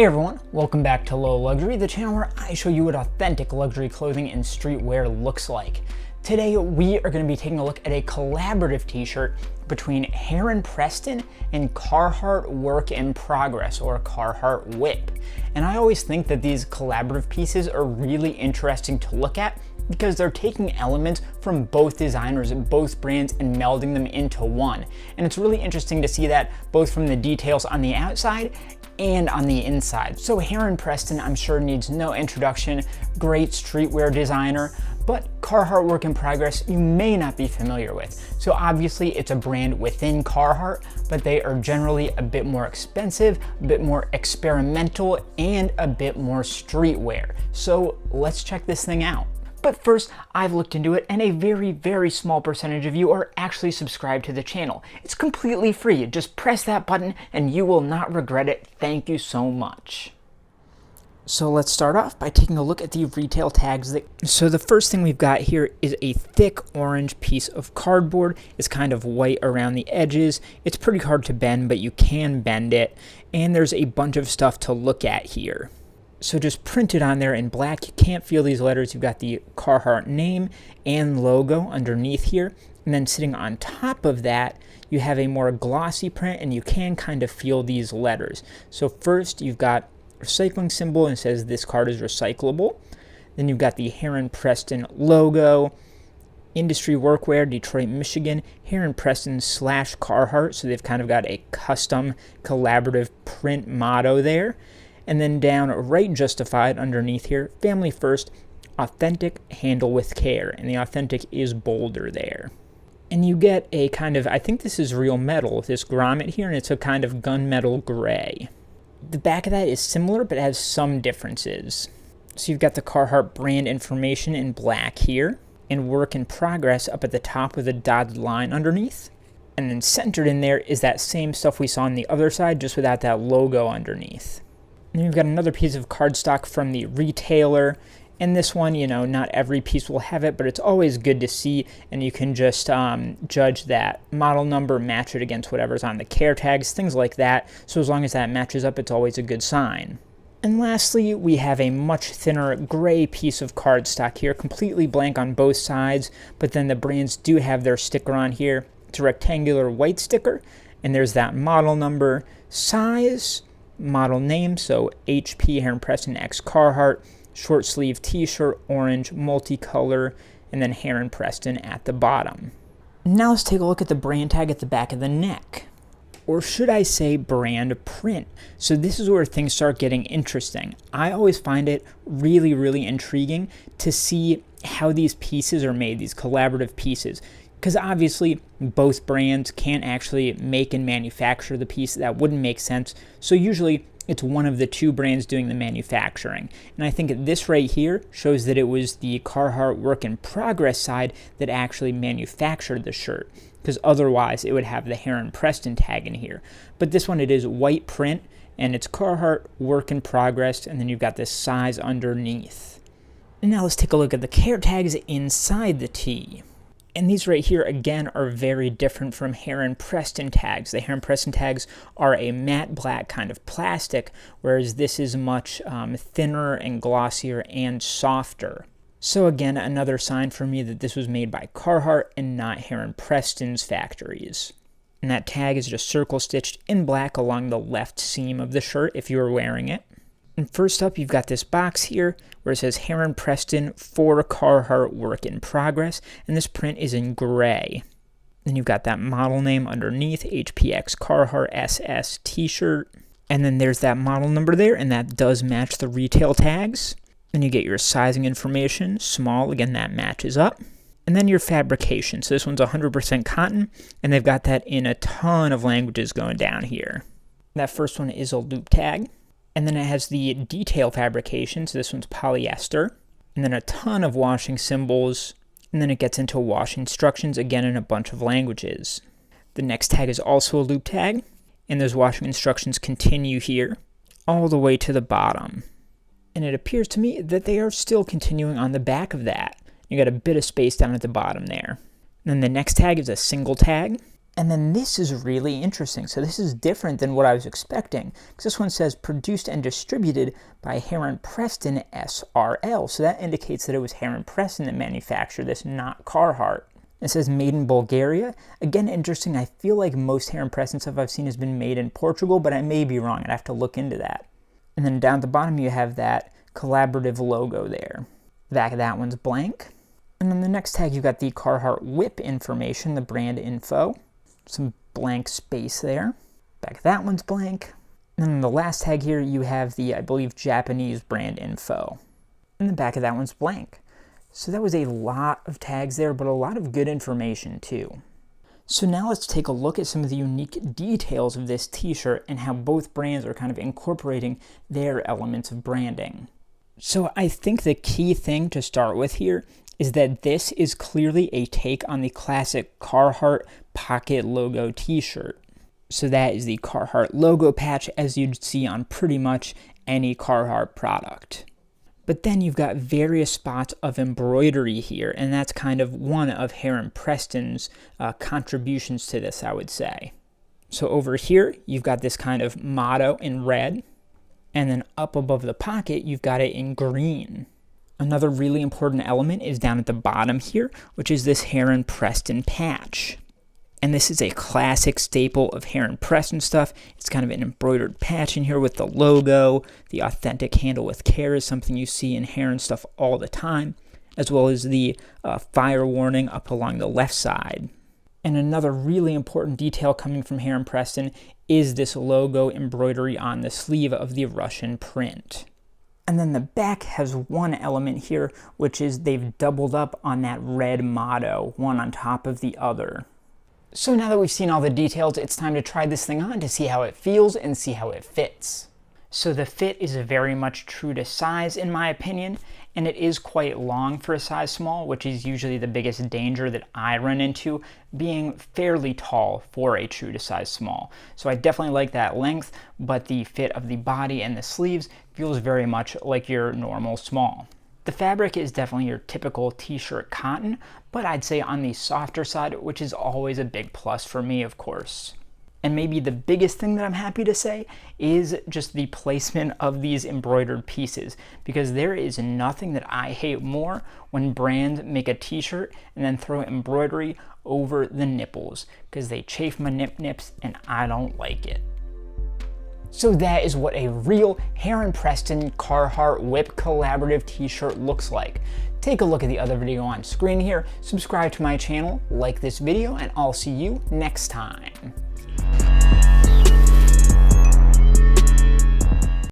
Hey everyone, welcome back to Low Luxury, the channel where I show you what authentic luxury clothing and streetwear looks like. Today we are going to be taking a look at a collaborative t-shirt between Heron Preston and Carhartt Work in Progress, or Carhartt W.I.P. And I always think that these collaborative pieces are really interesting to look at because they're taking elements from both designers and both brands and melding them into one. And it's really interesting to see that both from the details on the outside and on the inside. So Heron Preston, I'm sure, needs no introduction, great streetwear designer, but Carhartt Work in Progress you may not be familiar with. So obviously it's a brand within Carhartt, but they are generally a bit more expensive, a bit more experimental, and a bit more streetwear. So let's check this thing out. But first, I've looked into it, and a very, very small percentage of you are actually subscribed to the channel. It's completely free. Just press that button and you will not regret it. Thank you so much. So let's start off by taking a look at the retail tags. So the first thing we've got here is a thick orange piece of cardboard. It's kind of white around the edges. It's pretty hard to bend, but you can bend it. And there's a bunch of stuff to look at here. So just printed on there in black, you can't feel these letters. You've got the Carhartt name and logo underneath here. And then sitting on top of that, you have a more glossy print and you can kind of feel these letters. So first you've got a recycling symbol and it says this card is recyclable. Then you've got the Heron Preston logo, industry workwear, Detroit, Michigan, Heron Preston / Carhartt. So they've kind of got a custom collaborative print motto there. And then down right justified underneath here, family first, authentic, handle with care. And the authentic is bolder there. And you get a kind of, I think this is real metal, this grommet here, and it's a kind of gunmetal gray. The back of that is similar, but has some differences. So you've got the Carhartt brand information in black here, and work in progress up at the top with a dotted line underneath. And then centered in there is that same stuff we saw on the other side, just without that logo underneath. And we've got another piece of cardstock from the retailer. And this one, you know, not every piece will have it, but it's always good to see. And you can just judge that model number, match it against whatever's on the care tags, things like that. So as long as that matches up, it's always a good sign. And lastly, we have a much thinner gray piece of cardstock here, completely blank on both sides. But then the brands do have their sticker on here. It's a rectangular white sticker. And there's that model number, size, model name, so HP Heron Preston X Carhartt, short sleeve t-shirt, orange, multicolor, and then Heron Preston at the bottom. Now let's take a look at the brand tag at the back of the neck. Or should I say brand print. So this is where things start getting interesting. I always find it really, really intriguing to see how these pieces are made, these collaborative pieces. Because obviously both brands can't actually make and manufacture the piece. That wouldn't make sense. So usually it's one of the two brands doing the manufacturing. And I think this right here shows that it was the Carhartt Work in Progress side that actually manufactured the shirt. Because otherwise it would have the Heron Preston tag in here. But this one, it is white print and it's Carhartt Work in Progress, and then you've got this size underneath. And now let's take a look at the care tags inside the tee. And these right here, again, are very different from Heron Preston tags. The Heron Preston tags are a matte black kind of plastic, whereas this is much thinner and glossier and softer. So again, another sign for me that this was made by Carhartt and not Heron Preston's factories. And that tag is just circle stitched in black along the left seam of the shirt if you were wearing it. And first up, you've got this box here where it says Heron Preston for Carhartt Work in Progress, and this print is in gray. Then you've got that model name underneath, HPX Carhartt SS t-shirt, and then there's that model number there, and that does match the retail tags. Then you get your sizing information, small, again that matches up. And then your fabrication, so this one's 100% cotton, and they've got that in a ton of languages going down here. That first one is a loop tag. And then it has the detail fabrication, so this one's polyester. And then a ton of washing symbols. And then it gets into wash instructions, again in a bunch of languages. The next tag is also a loop tag. And those washing instructions continue here, all the way to the bottom. And it appears to me that they are still continuing on the back of that. You got a bit of space down at the bottom there. And then the next tag is a single tag. And then this is really interesting. So this is different than what I was expecting, because this one says produced and distributed by Heron Preston SRL. So that indicates that it was Heron Preston that manufactured this, not Carhartt. It says made in Bulgaria. Again, interesting. I feel like most Heron Preston stuff I've seen has been made in Portugal, but I may be wrong. I'd have to look into that. And then down at the bottom, you have that collaborative logo there. The back of that one's blank. And then the next tag, you've got the Carhartt W.I.P information, the brand info. Some blank space there. Back of that one's blank. And then the last tag here, you have the, I believe, Japanese brand info. And the back of that one's blank. So that was a lot of tags there, but a lot of good information too. So now let's take a look at some of the unique details of this t-shirt and how both brands are kind of incorporating their elements of branding. So I think the key thing to start with here is that this is clearly a take on the classic Carhartt pocket logo t-shirt. So that is the Carhartt logo patch as you'd see on pretty much any Carhartt product. But then you've got various spots of embroidery here, and that's kind of one of Heron Preston's contributions to this, I would say. So over here, you've got this kind of motto in red, and then up above the pocket, you've got it in green. Another really important element is down at the bottom here, which is this Heron Preston patch. And this is a classic staple of Heron Preston stuff. It's kind of an embroidered patch in here with the logo. The authentic handle with care is something you see in Heron stuff all the time, as well as the fire warning up along the left side. And another really important detail coming from Heron Preston is this logo embroidery on the sleeve of the Russian print. And then the back has one element here, which is they've doubled up on that red motto, one on top of the other. So now that we've seen all the details, it's time to try this thing on to see how it feels and see how it fits. So the fit is very much true to size in my opinion, and it is quite long for a size small, which is usually the biggest danger that I run into, being fairly tall for a true to size small. So I definitely like that length, but the fit of the body and the sleeves feels very much like your normal small. The fabric is definitely your typical t-shirt cotton, but I'd say on the softer side, which is always a big plus for me, of course. And maybe the biggest thing that I'm happy to say is just the placement of these embroidered pieces, because there is nothing that I hate more when brands make a t-shirt and then throw embroidery over the nipples, because they chafe my nips and I don't like it. So that is what a real Heron Preston Carhartt W.I.P collaborative t-shirt looks like. Take a look at the other video on screen here, subscribe to my channel, like this video, and I'll see you next time.